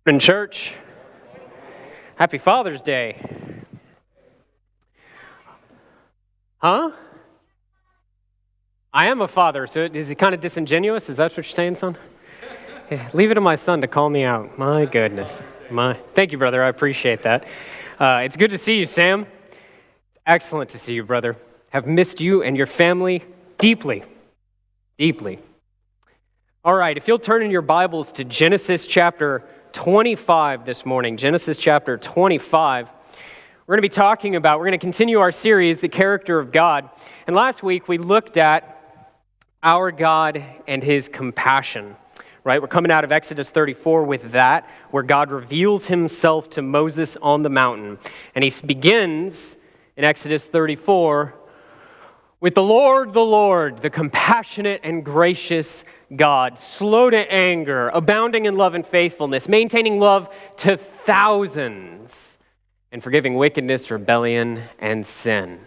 In church, happy Father's Day. Huh? I am a father, so is it kind of disingenuous? Is that what you're saying, son? Yeah, leave it to my son to call me out. My goodness. Thank you, brother. I appreciate that. It's good to see you, Sam. Excellent to see you, brother. Have missed you and your family deeply. Deeply. All right, if you'll turn in your Bibles to Genesis chapter 25 this morning, Genesis chapter 25. We're going to continue our series, The Character of God. And last week we looked at our God and his compassion, right? We're coming out of Exodus 34 with that, where God reveals himself to Moses on the mountain. And he begins in Exodus 34 with the Lord, the compassionate and gracious God, slow to anger, abounding in love and faithfulness, maintaining love to thousands, and forgiving wickedness, rebellion, and sin.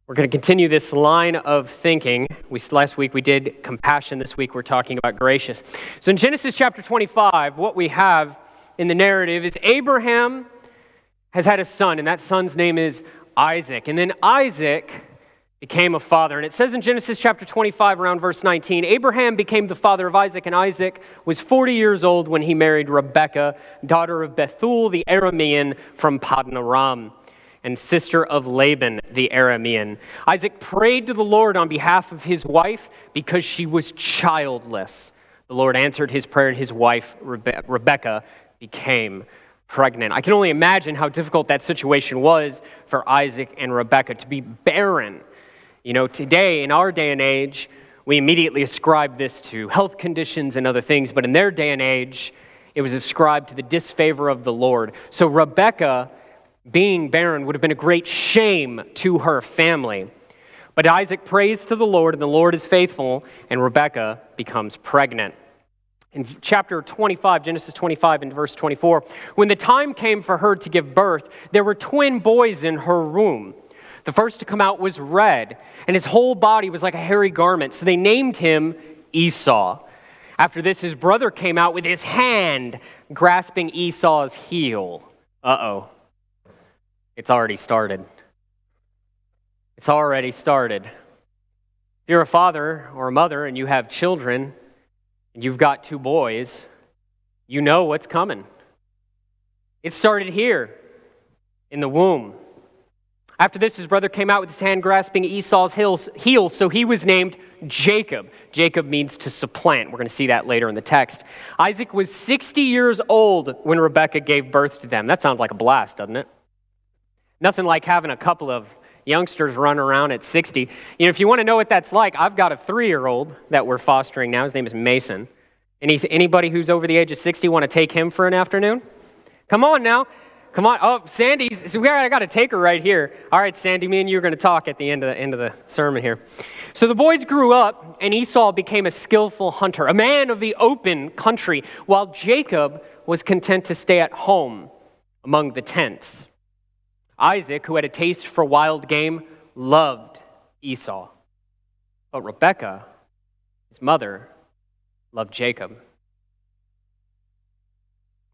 We're going to continue this line of thinking. Last week we did compassion. This week we're talking about gracious. So in Genesis chapter 25, what we have in the narrative is Abraham has had a son, and that son's name is Isaac. And then Isaac became a father. And it says in Genesis chapter 25, around verse 19, Abraham became the father of Isaac, and Isaac was 40 years old when he married Rebekah, daughter of Bethuel the Aramean from Paddan Aram, and sister of Laban the Aramean. Isaac prayed to the Lord on behalf of his wife because she was childless. The Lord answered his prayer, and his wife, Rebekah, became pregnant. I can only imagine how difficult that situation was for Isaac and Rebekah to be barren. You know, today, in our day and age, we immediately ascribe this to health conditions and other things, but in their day and age, it was ascribed to the disfavor of the Lord. So Rebekah, being barren, would have been a great shame to her family. But Isaac prays to the Lord, and the Lord is faithful, and Rebekah becomes pregnant. In chapter 25, Genesis 25 and verse 24, when the time came for her to give birth, there were twin boys in her womb. The first to come out was red, and his whole body was like a hairy garment, so they named him Esau. After this, his brother came out with his hand grasping Esau's heel. Uh-oh. It's already started. It's already started. If you're a father or a mother and you have children, and you've got two boys, you know what's coming. It started here, in the womb. After this, his brother came out with his hand grasping Esau's heel, so he was named Jacob. Jacob means to supplant. We're going to see that later in the text. Isaac was 60 years old when Rebekah gave birth to them. That sounds like a blast, doesn't it? Nothing like having a couple of youngsters run around at 60. You know, if you want to know what that's like, I've got a 3-year-old that we're fostering now. His name is Mason. Anybody who's over the age of 60 want to take him for an afternoon? Come on now. Come on. Oh, Sandy's. I got to take her right here. All right, Sandy, me and you are going to talk at the end of the sermon here. So the boys grew up, and Esau became a skillful hunter, a man of the open country, while Jacob was content to stay at home among the tents. Isaac, who had a taste for wild game, loved Esau. But Rebekah, his mother, loved Jacob.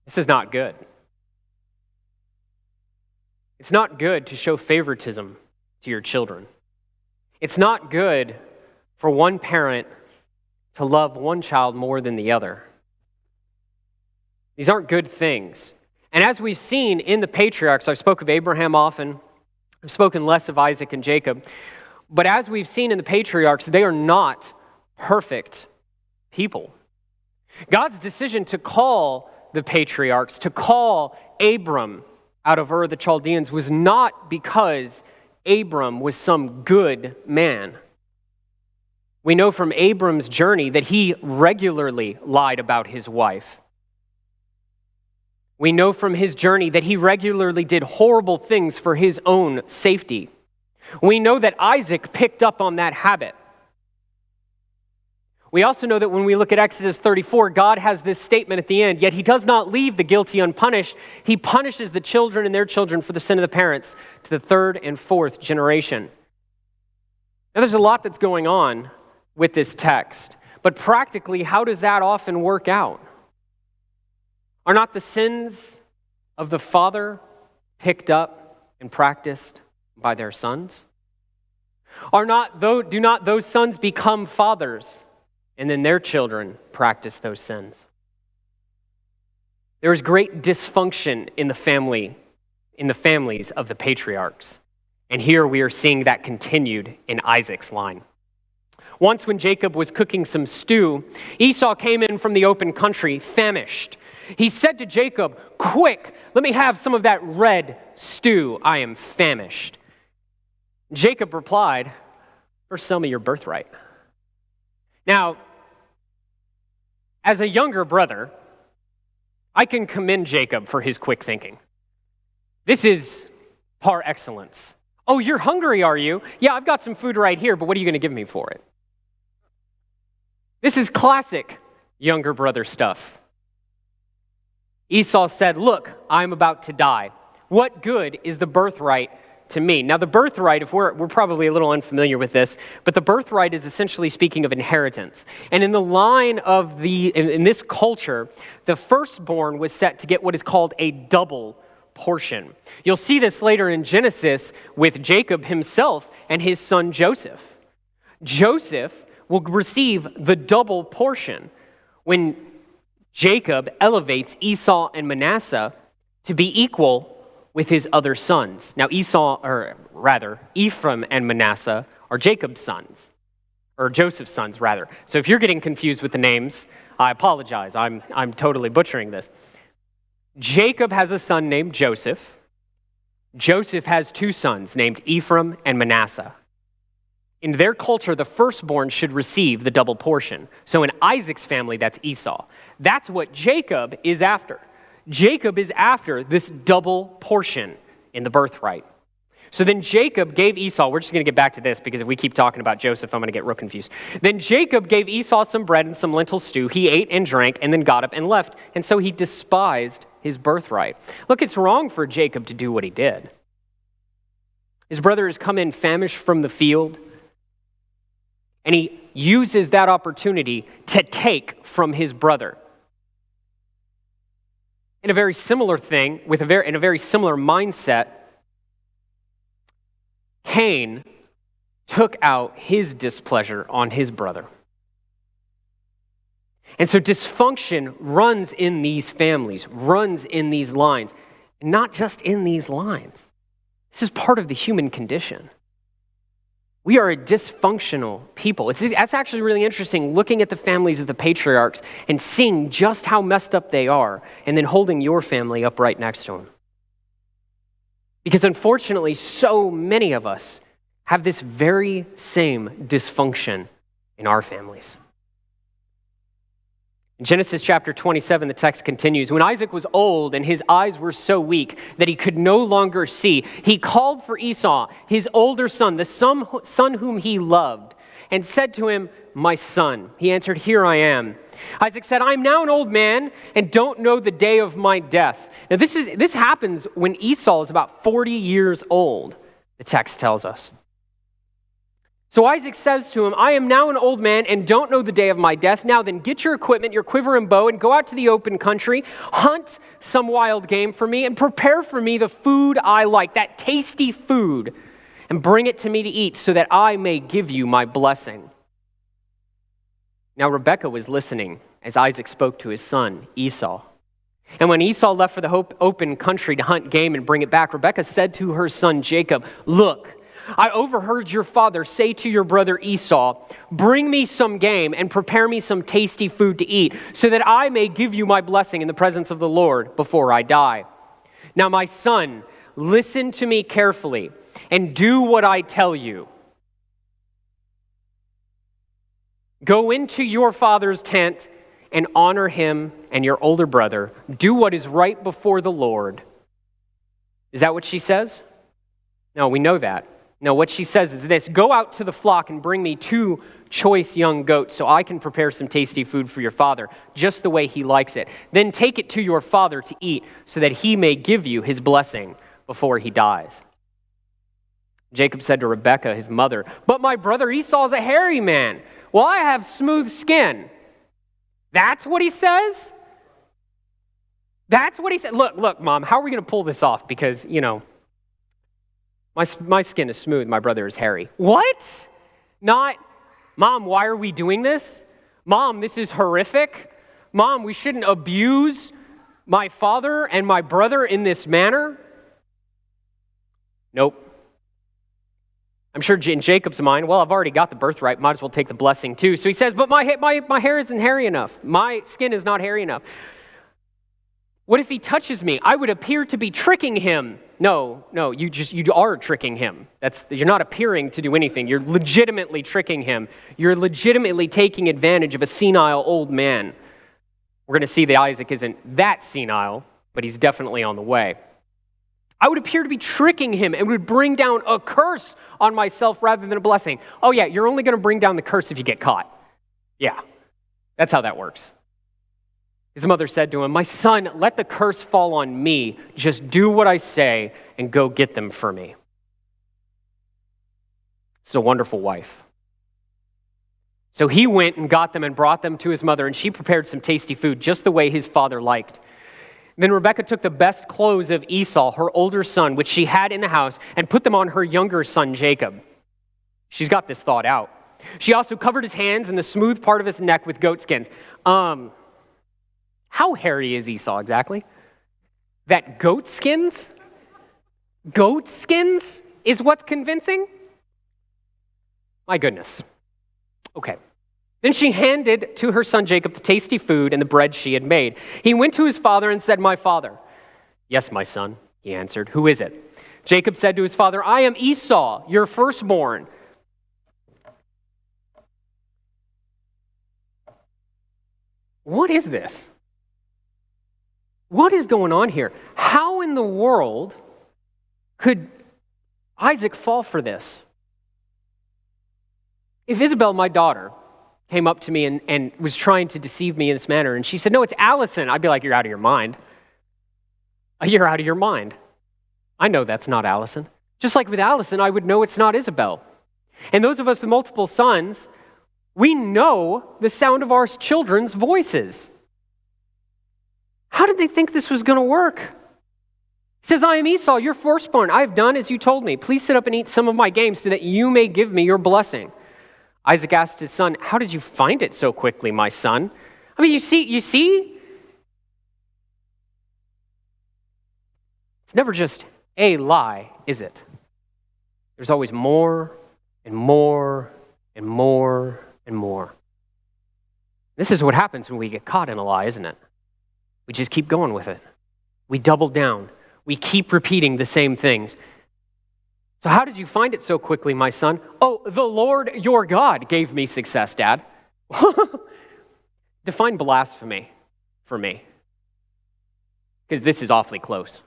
This is not good. It's not good to show favoritism to your children. It's not good for one parent to love one child more than the other. These aren't good things. And as we've seen in the patriarchs, I've spoken of Abraham often, I've spoken less of Isaac and Jacob, but as we've seen in the patriarchs, they are not perfect people. God's decision to call the patriarchs, to call Abram out of Ur of the Chaldeans, was not because Abram was some good man. We know from Abram's journey that he regularly lied about his wife. We know from his journey that he regularly did horrible things for his own safety. We know that Isaac picked up on that habit. We also know that when we look at Exodus 34, God has this statement at the end, yet he does not leave the guilty unpunished. He punishes the children and their children for the sin of the parents to the 3rd and 4th generation. Now there's a lot that's going on with this text, but practically, how does that often work out? Are not the sins of the father picked up and practiced by their sons? Do not those sons become fathers, and then their children practice those sins? There is great dysfunction in the families of the patriarchs. And here we are seeing that continued in Isaac's line. Once when Jacob was cooking some stew, Esau came in from the open country, famished. He said to Jacob, "Quick, let me have some of that red stew. I am famished." Jacob replied, "First sell me your birthright." Now, as a younger brother, I can commend Jacob for his quick thinking. This is par excellence. "Oh, you're hungry, are you? Yeah, I've got some food right here, but what are you going to give me for it?" This is classic younger brother stuff. Esau said, "Look, I'm about to die. What good is the birthright to me?" Now, the birthright, if we're probably a little unfamiliar with this, but the birthright is essentially speaking of inheritance. And in the line of in this culture, the firstborn was set to get what is called a double portion. You'll see this later in Genesis with Jacob himself and his son Joseph. Joseph will receive the double portion when Jacob elevates Esau and Manasseh to be equal with his other sons. Now, Ephraim and Manasseh are Jacob's sons, or Joseph's sons, rather. So if you're getting confused with the names, I apologize. I'm totally butchering this. Jacob has a son named Joseph. Joseph has two sons named Ephraim and Manasseh. In their culture, the firstborn should receive the double portion. So in Isaac's family, that's Esau. That's what Jacob is after. Jacob is after this double portion in the birthright. So then Jacob gave Esau, we're just going to get back to this because if we keep talking about Joseph, I'm going to get real confused. Then Jacob gave Esau some bread and some lentil stew. He ate and drank and then got up and left. And so he despised his birthright. Look, it's wrong for Jacob to do what he did. His brother has come in famished from the field, and he uses that opportunity to take from his brother. In a very similar thing, in a very similar mindset, Cain took out his displeasure on his brother. And so dysfunction runs in these families, runs in these lines, and not just in these lines. This is part of the human condition. We are a dysfunctional people. That's actually really interesting, looking at the families of the patriarchs and seeing just how messed up they are, and then holding your family up right next to them. Because unfortunately, so many of us have this very same dysfunction in our families. In Genesis chapter 27, the text continues, "When Isaac was old and his eyes were so weak that he could no longer see, he called for Esau, his older son, the son whom he loved, and said to him, 'My son.' He answered, 'Here I am.' Isaac said, 'I am now an old man and don't know the day of my death.'" Now this happens when Esau is about 40 years old, the text tells us. So Isaac says to him, "I am now an old man and don't know the day of my death. Now then, get your equipment, your quiver and bow, and go out to the open country, hunt some wild game for me, and prepare for me the food I like, that tasty food, and bring it to me to eat so that I may give you my blessing." Now Rebekah was listening as Isaac spoke to his son, Esau. And when Esau left for the open country to hunt game and bring it back, Rebekah said to her son Jacob, "Look, I overheard your father say to your brother Esau, 'Bring me some game and prepare me some tasty food to eat, so that I may give you my blessing in the presence of the Lord before I die.' Now, my son, listen to me carefully and do what I tell you. Go into your father's tent and honor him and your older brother. Do what is right before the Lord." Is that what she says? No, we know that. No, what she says is this: "Go out to the flock and bring me 2 choice young goats so I can prepare some tasty food for your father, just the way he likes it. Then take it to your father to eat so that he may give you his blessing before he dies." Jacob said to Rebekah, his mother, "But my brother Esau is a hairy man, while I have smooth skin." That's what he says? That's what he said. Look, Mom, how are we going to pull this off? Because, my skin is smooth, my brother is hairy. What? Not, Mom, why are we doing this? Mom, this is horrific. Mom, we shouldn't abuse my father and my brother in this manner. Nope. I'm sure in Jacob's mind, well, I've already got the birthright, might as well take the blessing too. So he says, but my hair isn't hairy enough. My skin is not hairy enough. What if he touches me? I would appear to be tricking him. No, you are tricking him. You're not appearing to do anything. You're legitimately tricking him. You're legitimately taking advantage of a senile old man. We're going to see that Isaac isn't that senile, but he's definitely on the way. I would appear to be tricking him and would bring down a curse on myself rather than a blessing. Oh yeah, you're only going to bring down the curse if you get caught. Yeah, that's how that works. His mother said to him, my son, let the curse fall on me. Just do what I say and go get them for me. It's a wonderful wife. So he went and got them and brought them to his mother, and she prepared some tasty food just the way his father liked. Then Rebekah took the best clothes of Esau, her older son, which she had in the house, and put them on her younger son, Jacob. She's got this thought out. She also covered his hands and the smooth part of his neck with goat skins. How hairy is Esau exactly? That goat skins? Goat skins is what's convincing? My goodness. Okay. Then she handed to her son Jacob the tasty food and the bread she had made. He went to his father and said, my father. Yes, my son, he answered. Who is it? Jacob said to his father, I am Esau, your firstborn. What is this? What is going on here? How in the world could Isaac fall for this? If Isabel, my daughter, came up to me and was trying to deceive me in this manner, and she said, no, it's Allison, I'd be like, you're out of your mind. You're out of your mind. I know that's not Allison. Just like with Allison, I would know it's not Isabel. And those of us with multiple sons, we know the sound of our children's voices. How did they think this was going to work? He says, I am Esau, your firstborn. I have done as you told me. Please sit up and eat some of my game so that you may give me your blessing. Isaac asked his son, how did you find it so quickly, my son? I mean, you see? It's never just a lie, is it? There's always more and more and more and more. This is what happens when we get caught in a lie, isn't it? We just keep going with it. We double down. We keep repeating the same things. So how did you find it so quickly, my son? Oh, the Lord your God gave me success, Dad. Define blasphemy for me, because this is awfully close.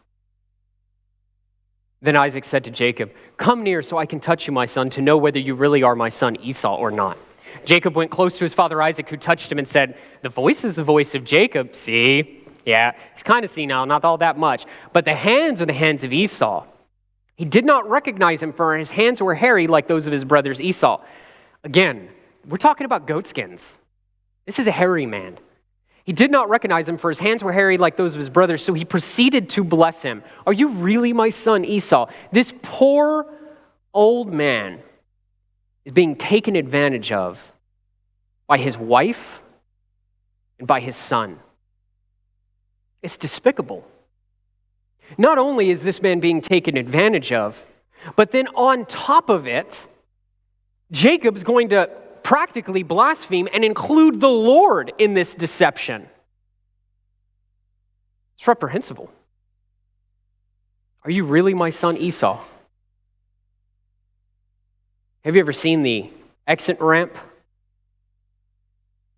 Then Isaac said to Jacob, come near so I can touch you, my son, to know whether you really are my son Esau or not. Jacob went close to his father Isaac, who touched him and said, the voice is the voice of Jacob. See? Yeah, he's kind of senile, not all that much. But the hands are the hands of Esau. He did not recognize him, for his hands were hairy like those of his brothers Esau. Again, we're talking about goat skins. This is a hairy man. He did not recognize him, for his hands were hairy like those of his brothers, so he proceeded to bless him. Are you really my son Esau? This poor old man is being taken advantage of by his wife and by his son. It's despicable. Not only is this man being taken advantage of, but then on top of it, Jacob's going to practically blaspheme and include the Lord in this deception. It's reprehensible. Are you really my son Esau? Have you ever seen the exit ramp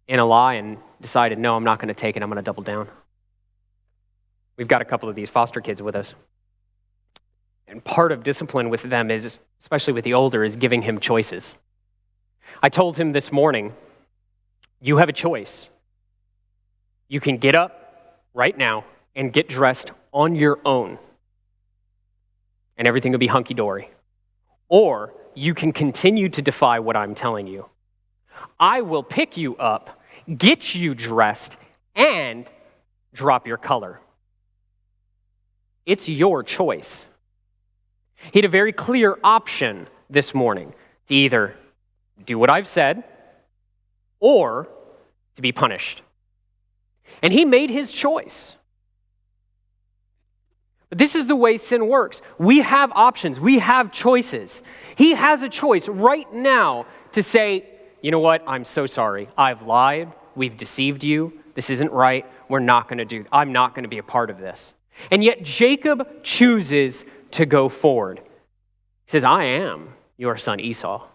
in a lie and decided, no, I'm not going to take it, I'm going to double down? We've got a couple of these foster kids with us. And part of discipline with them is, especially with the older, is giving him choices. I told him this morning, you have a choice. You can get up right now and get dressed on your own, and everything will be hunky-dory. Or you can continue to defy what I'm telling you. I will pick you up, get you dressed, and drop your color. It's your choice. He had a very clear option this morning to either do what I've said or to be punished. And he made his choice. But this is the way sin works. We have options. We have choices. He has a choice right now to say, you know what? I'm so sorry. I've lied. We've deceived you. This isn't right. I'm not going to be a part of this. And yet Jacob chooses to go forward. He says, I am your son Esau.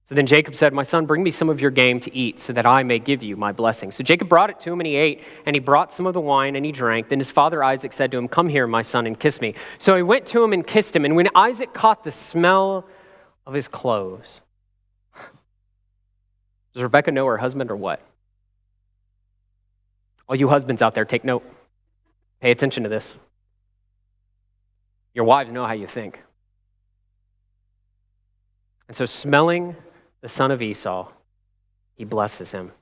So then Jacob said, my son, bring me some of your game to eat so that I may give you my blessing. So Jacob brought it to him and he ate, and he brought some of the wine and he drank. Then his father Isaac said to him, come here, my son, and kiss me. So he went to him and kissed him. And when Isaac caught the smell of his clothes, does Rebekah know her husband or what? All you husbands out there, take note. Pay attention to this. Your wives know how you think. And so smelling the son of Esau, he blesses him.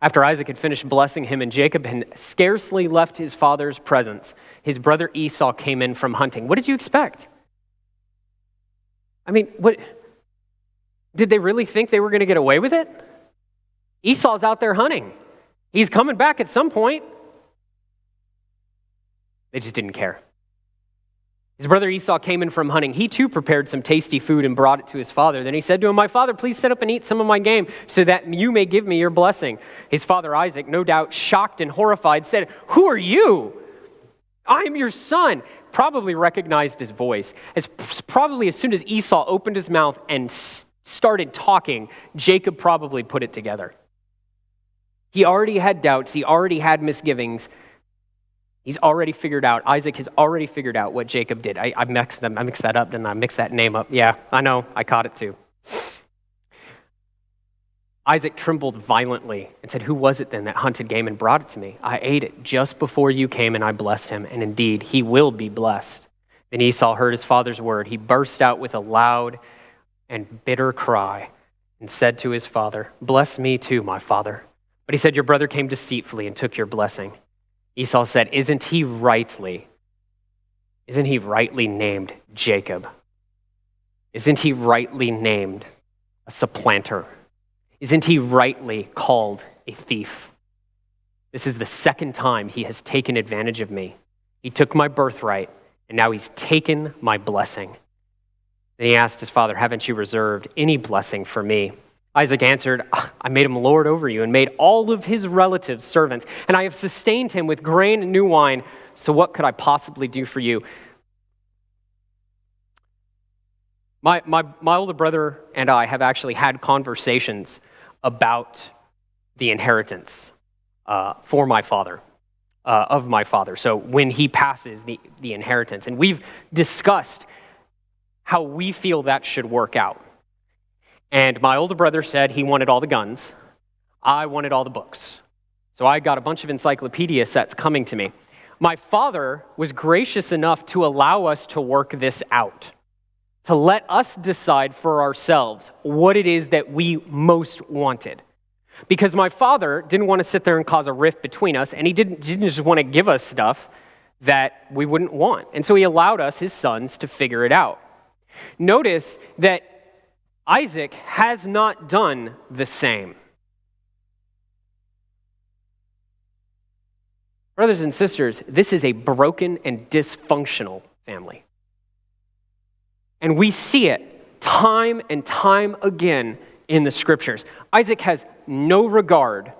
After Isaac had finished blessing him and Jacob had scarcely left his father's presence, his brother Esau came in from hunting. What did you expect? I mean, what did they really think they were going to get away with it? Esau's out there hunting. He's coming back at some point. They just didn't care. His brother Esau came in from hunting. He too prepared some tasty food and brought it to his father. Then he said to him, my father, please sit up and eat some of my game so that you may give me your blessing. His father Isaac, no doubt shocked and horrified, said, who are you? I am your son. Probably recognized his voice. Probably as soon as Esau opened his mouth and started talking, Jacob probably put it together. He already had doubts. He already had misgivings. He's already figured out, Isaac has already figured out what Jacob did. I mixed that up, didn't I? Mixed that name up. Yeah, I know, I caught it too. Isaac trembled violently and said, who was it then that hunted game and brought it to me? I ate it just before you came and I blessed him, and indeed he will be blessed. Then Esau heard his father's word. He burst out with a loud and bitter cry and said to his father, bless me too, my father. But he said, your brother came deceitfully and took your blessing. Esau said, isn't he rightly named Jacob? Isn't he rightly named a supplanter? Isn't he rightly called a thief? This is the second time he has taken advantage of me. He took my birthright, and now he's taken my blessing. Then he asked his father, haven't you reserved any blessing for me? Isaac answered, I made him lord over you and made all of his relatives servants, and I have sustained him with grain and new wine, so what could I possibly do for you? My older brother and I have actually had conversations about the inheritance for my father, of my father. So when he passes the inheritance, and we've discussed how we feel that should work out. And my older brother said he wanted all the guns. I wanted all the books. So I got a bunch of encyclopedia sets coming to me. My father was gracious enough to allow us to work this out, to let us decide for ourselves what it is that we most wanted. Because my father didn't want to sit there and cause a rift between us, and he didn't just want to give us stuff that we wouldn't want. And so he allowed us, his sons, to figure it out. Notice that Isaac has not done the same. Brothers and sisters, this is a broken and dysfunctional family. And we see it time and time again in the scriptures. Isaac has no regard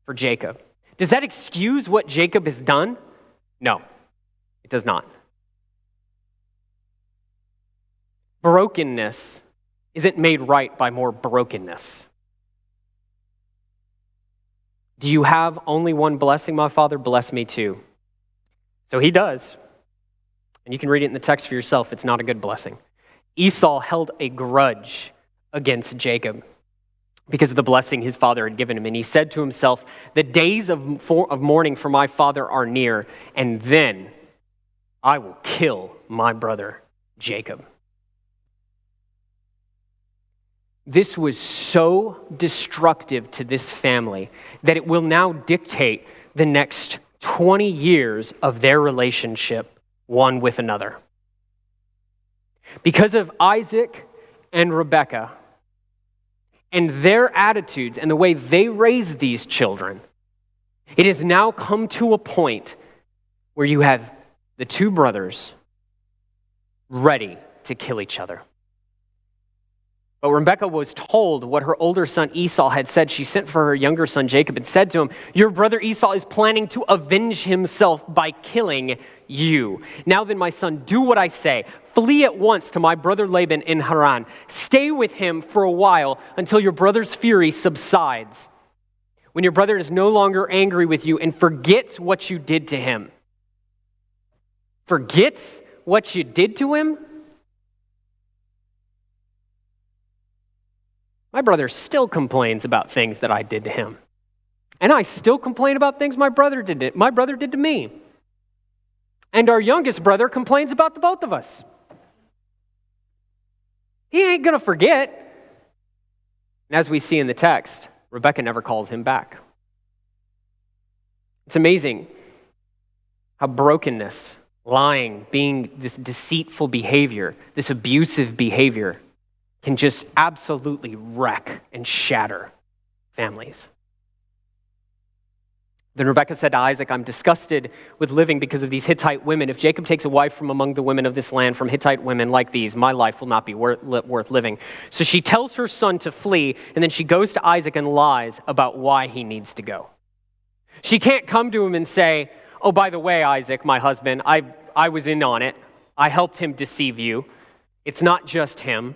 for Jacob. Does that excuse what Jacob has done? No, it does not. Brokenness isn't made right by more brokenness. Do you have only one blessing, my father? Bless me too. So he does. And you can read it in the text for yourself. It's not a good blessing. Esau held a grudge against Jacob because of the blessing his father had given him. And he said to himself, the days of mourning for my father are near, and then I will kill my brother Jacob. This was so destructive to this family that it will now dictate the next 20 years of their relationship one with another. Because of Isaac and Rebekah and their attitudes and the way they raised these children, it has now come to a point where you have the two brothers ready to kill each other. But Rebekah was told what her older son Esau had said. She sent for her younger son Jacob and said to him, "Your brother Esau is planning to avenge himself by killing you. Now then, my son, do what I say. Flee at once to my brother Laban in Haran. Stay with him for a while until your brother's fury subsides, when your brother is no longer angry with you and forgets what you did to him." Forgets what you did to him? My brother still complains about things that I did to him. And I still complain about things my brother did to me. And our youngest brother complains about the both of us. He ain't going to forget. And as we see in the text, Rebekah never calls him back. It's amazing how brokenness, lying, being this deceitful behavior, this abusive behavior, can just absolutely wreck and shatter families. Then Rebekah said to Isaac, "I'm disgusted with living because of these Hittite women. If Jacob takes a wife from among the women of this land, from Hittite women like these, my life will not be worth living." So she tells her son to flee, and then she goes to Isaac and lies about why he needs to go. She can't come to him and say, "Oh, by the way, Isaac, my husband, I was in on it. I helped him deceive you. It's not just him.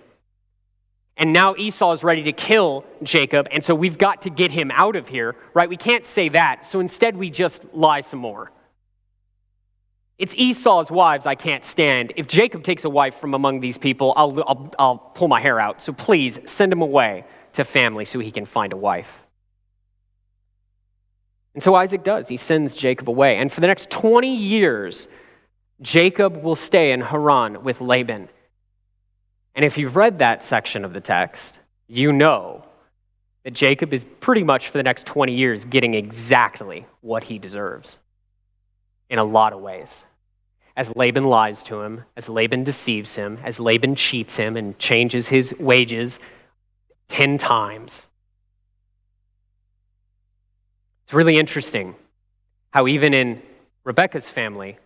And now Esau is ready to kill Jacob, and so we've got to get him out of here," right? We can't say that, so instead we just lie some more. It's Esau's wives I can't stand. If Jacob takes a wife from among these people, I'll pull my hair out. So please send him away to family so he can find a wife. And so Isaac does. He sends Jacob away. And for the next 20 years, Jacob will stay in Haran with Laban. And if you've read that section of the text, you know that Jacob is pretty much for the next 20 years getting exactly what he deserves in a lot of ways. As Laban lies to him, as Laban deceives him, as Laban cheats him and changes his wages 10 times. It's really interesting how even in Rebekah's family,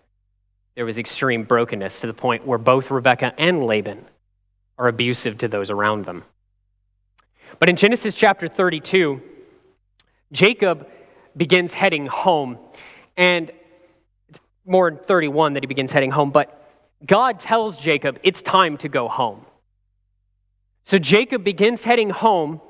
there was extreme brokenness to the point where both Rebekah and Laban are abusive to those around them. But in Genesis chapter 32, Jacob begins heading home. And it's more in 31 that he begins heading home. But God tells Jacob, it's time to go home. So Jacob begins heading home.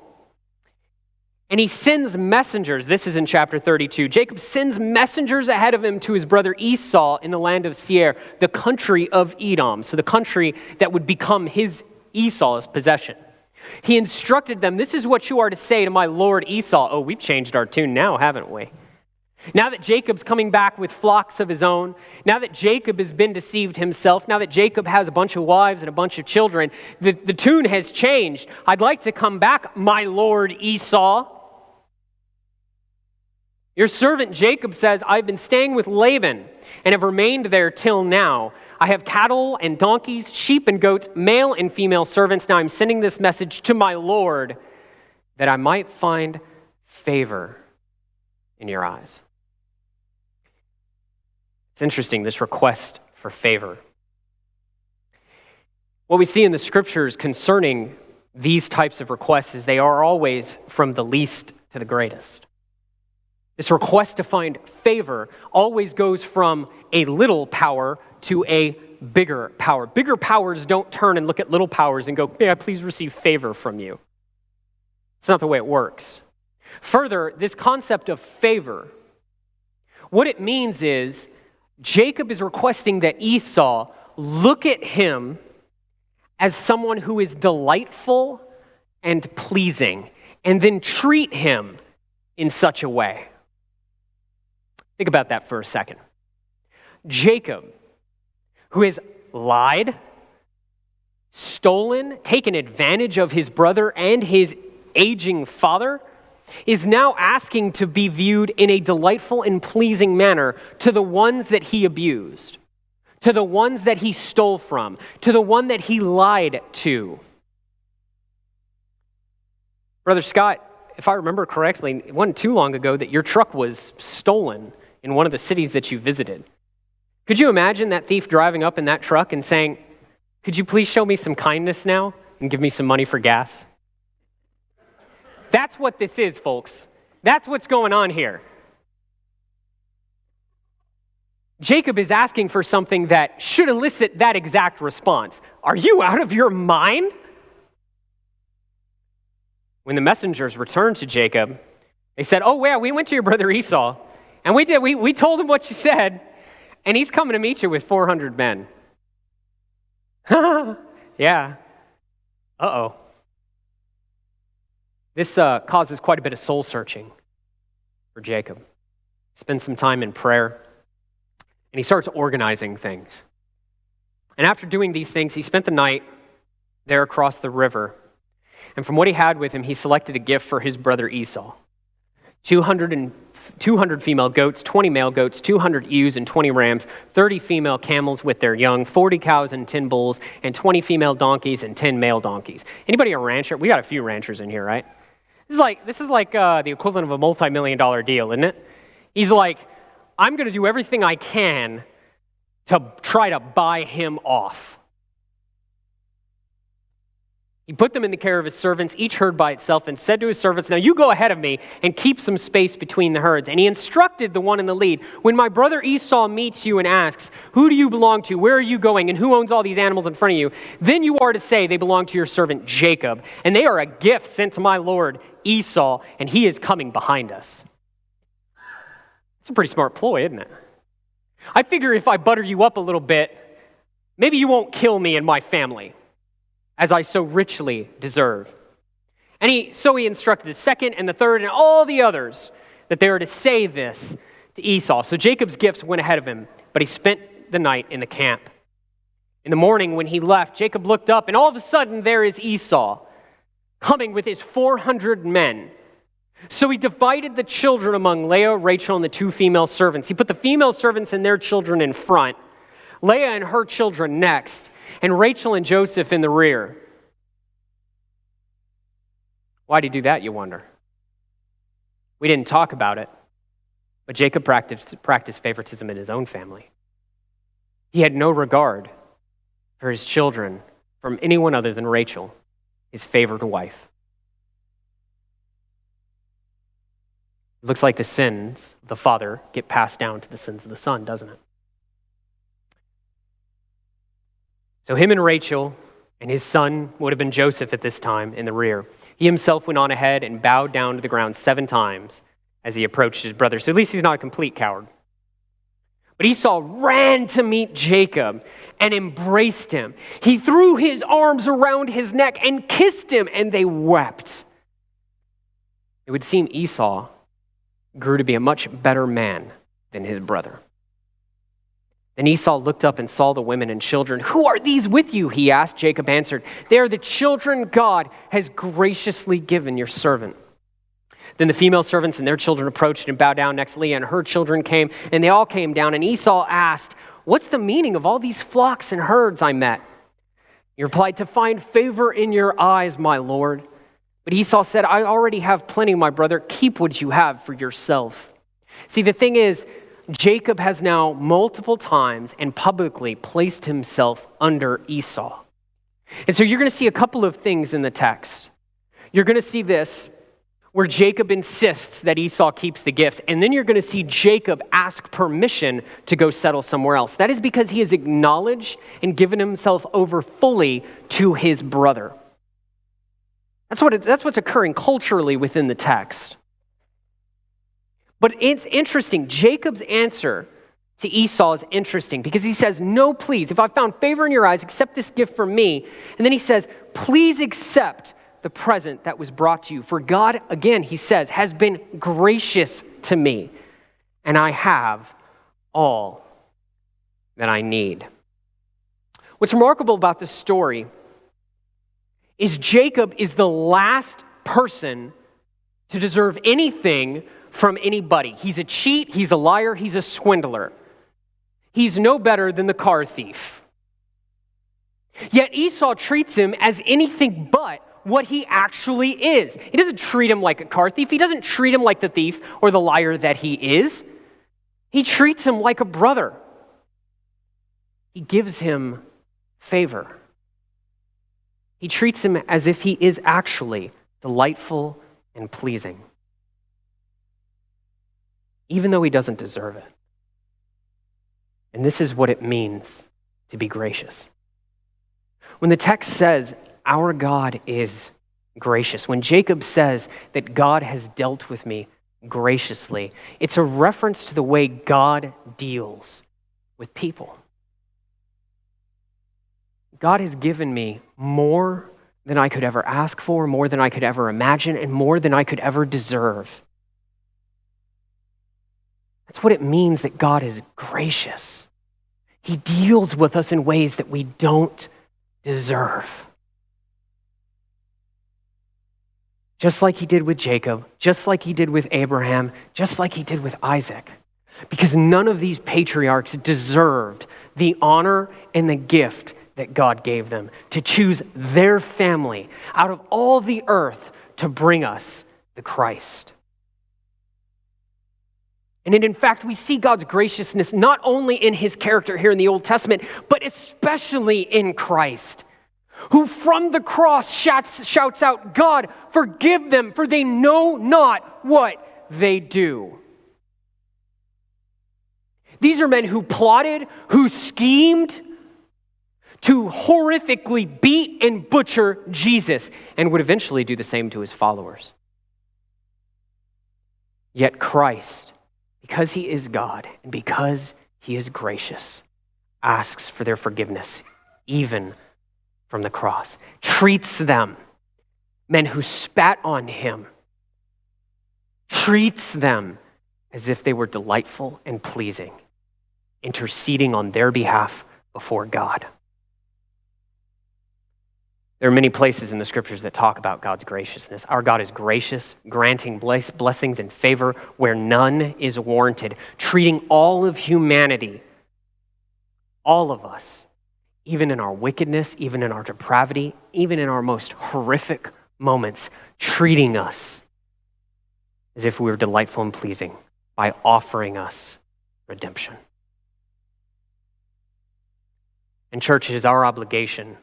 And he sends messengers. This is in chapter 32. Jacob sends messengers ahead of him to his brother Esau in the land of Seir, the country of Edom. So the country that would become Esau's possession. He instructed them, "This is what you are to say to my lord Esau." Oh, we've changed our tune now, haven't we? Now that Jacob's coming back with flocks of his own, now that Jacob has been deceived himself, now that Jacob has a bunch of wives and a bunch of children, the tune has changed. "I'd like to come back, my lord Esau. Your servant Jacob says, I've been staying with Laban and have remained there till now. I have cattle and donkeys, sheep and goats, male and female servants. Now I'm sending this message to my Lord that I might find favor in your eyes." It's interesting, this request for favor. What we see in the scriptures concerning these types of requests is they are always from the least to the greatest. This request to find favor always goes from a little power to a bigger power. Bigger powers don't turn and look at little powers and go, "May I please receive favor from you?" It's not the way it works. Further, this concept of favor, what it means is Jacob is requesting that Esau look at him as someone who is delightful and pleasing, and then treat him in such a way. Think about that for a second. Jacob, who has lied, stolen, taken advantage of his brother and his aging father, is now asking to be viewed in a delightful and pleasing manner to the ones that he abused, to the ones that he stole from, to the one that he lied to. Brother Scott, if I remember correctly, it wasn't too long ago that your truck was stolen in one of the cities that you visited. Could you imagine that thief driving up in that truck and saying, "Could you please show me some kindness now and give me some money for gas?" That's what this is, folks. That's what's going on here. Jacob is asking for something that should elicit that exact response. Are you out of your mind? When the messengers returned to Jacob, they said, "Oh, yeah, we went to your brother Esau, and we told him what you said, and he's coming to meet you with 400 men." Yeah. Uh-oh. This causes quite a bit of soul searching for Jacob. He spends some time in prayer, and he starts organizing things. And after doing these things, he spent the night there across the river. And from what he had with him, he selected a gift for his brother Esau. 200 female goats, 20 male goats, 200 ewes and 20 rams, 30 female camels with their young, 40 cows and 10 bulls, and 20 female donkeys and 10 male donkeys. Anybody a rancher? We got a few ranchers in here, right? This is like the equivalent of a multi-million-dollar deal, isn't it? He's like, I'm going to do everything I can to try to buy him off. He put them in the care of his servants, each herd by itself, and said to his servants, "Now you go ahead of me and keep some space between the herds." And he instructed the one in the lead, "When my brother Esau meets you and asks, 'Who do you belong to? Where are you going? And who owns all these animals in front of you?' then you are to say, 'They belong to your servant Jacob, and they are a gift sent to my lord Esau, and he is coming behind us.'" It's a pretty smart ploy, isn't it? I figure if I butter you up a little bit, maybe you won't kill me and my family, as I so richly deserve. And so he instructed the second and the third and all the others that they are to say this to Esau. So Jacob's gifts went ahead of him, but he spent the night in the camp. In the morning when he left, Jacob looked up, and all of a sudden there is Esau coming with his 400 men. So he divided the children among Leah, Rachel, and the 2 female servants. He put the female servants and their children in front, Leah and her children next, and Rachel and Joseph in the rear. Why did he do that, you wonder? We didn't talk about it, but Jacob practiced favoritism in his own family. He had no regard for his children from anyone other than Rachel, his favored wife. It looks like the sins of the father get passed down to the sins of the son, doesn't it? So him and Rachel and his son would have been Joseph at this time in the rear. He himself went on ahead and bowed down to the ground 7 times as he approached his brother. So at least he's not a complete coward. But Esau ran to meet Jacob and embraced him. He threw his arms around his neck and kissed him, and they wept. It would seem Esau grew to be a much better man than his brother. Then Esau looked up and saw the women and children. "Who are these with you?" he asked. Jacob answered, "They are the children God has graciously given your servant." Then the female servants and their children approached and bowed down next to Leah, and her children came, and they all came down. And Esau asked, "What's the meaning of all these flocks and herds I met?" He replied, "To find favor in your eyes, my lord." But Esau said, "I already have plenty, my brother. Keep what you have for yourself." See, the thing is, Jacob has now multiple times and publicly placed himself under Esau. And so you're going to see a couple of things in the text. You're going to see this, where Jacob insists that Esau keeps the gifts. And then you're going to see Jacob ask permission to go settle somewhere else. That is because he has acknowledged and given himself over fully to his brother. That's what's occurring culturally within the text. But it's interesting. Jacob's answer to Esau is interesting because he says, "No, please, if I found favor in your eyes, accept this gift from me." And then he says, "Please accept the present that was brought to you. For God," again, he says, "has been gracious to me, and I have all that I need." What's remarkable about this story is Jacob is the last person to deserve anything from anybody. He's a cheat, he's a liar, he's a swindler. He's no better than the car thief. Yet Esau treats him as anything but what he actually is. He doesn't treat him like a car thief. He doesn't treat him like the thief or the liar that he is. He treats him like a brother. He gives him favor. He treats him as if he is actually delightful and pleasing, even though he doesn't deserve it. And this is what it means to be gracious. When the text says, our God is gracious, when Jacob says that God has dealt with me graciously, it's a reference to the way God deals with people. God has given me more than I could ever ask for, more than I could ever imagine, and more than I could ever deserve. That's what it means that God is gracious. He deals with us in ways that we don't deserve. Just like he did with Jacob, just like he did with Abraham, just like he did with Isaac. Because none of these patriarchs deserved the honor and the gift that God gave them to choose their family out of all the earth to bring us the Christ. And in fact, we see God's graciousness not only in his character here in the Old Testament, but especially in Christ, who from the cross shouts out, God, forgive them, for they know not what they do. These are men who plotted, who schemed to horrifically beat and butcher Jesus, and would eventually do the same to his followers. Yet Christ, because he is God and because he is gracious, asks for their forgiveness, even from the cross. Treats them, men who spat on him, treats them as if they were delightful and pleasing, interceding on their behalf before God. There are many places in the scriptures that talk about God's graciousness. Our God is gracious, granting blessings and favor where none is warranted, treating all of humanity, all of us, even in our wickedness, even in our depravity, even in our most horrific moments, treating us as if we were delightful and pleasing by offering us redemption. And church, it is our obligation.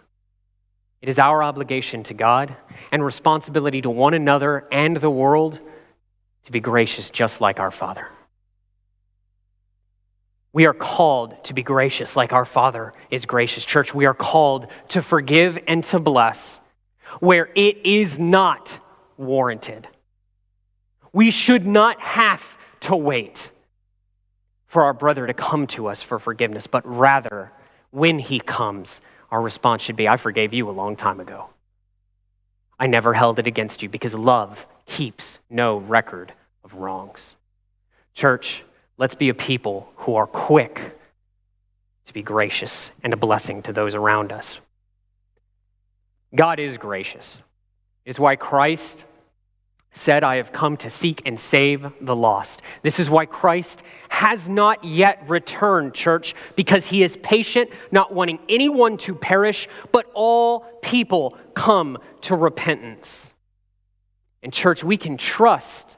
It is our obligation to God and responsibility to one another and the world to be gracious just like our Father. We are called to be gracious like our Father is gracious. Church, we are called to forgive and to bless where it is not warranted. We should not have to wait for our brother to come to us for forgiveness, but rather, when he comes, our response should be, I forgave you a long time ago. I never held it against you because love keeps no record of wrongs. Church, let's be a people who are quick to be gracious and a blessing to those around us. God is gracious. It's why Christ said, I have come to seek and save the lost. This is why Christ has not yet returned, church, because he is patient, not wanting anyone to perish, but all people come to repentance. And church, we can trust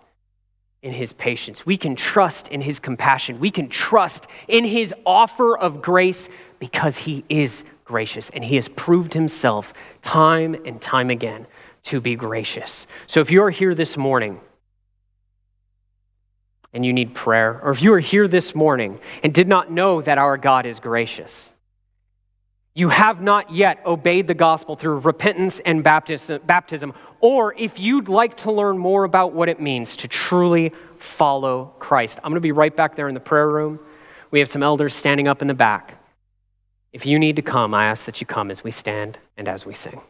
in his patience. We can trust in his compassion. We can trust in his offer of grace because he is gracious and he has proved himself time and time again to be gracious. So if you're here this morning and you need prayer, or if you are here this morning and did not know that our God is gracious, you have not yet obeyed the gospel through repentance and baptism, or if you'd like to learn more about what it means to truly follow Christ, I'm going to be right back there in the prayer room. We have some elders standing up in the back. If you need to come, I ask that you come as we stand and as we sing.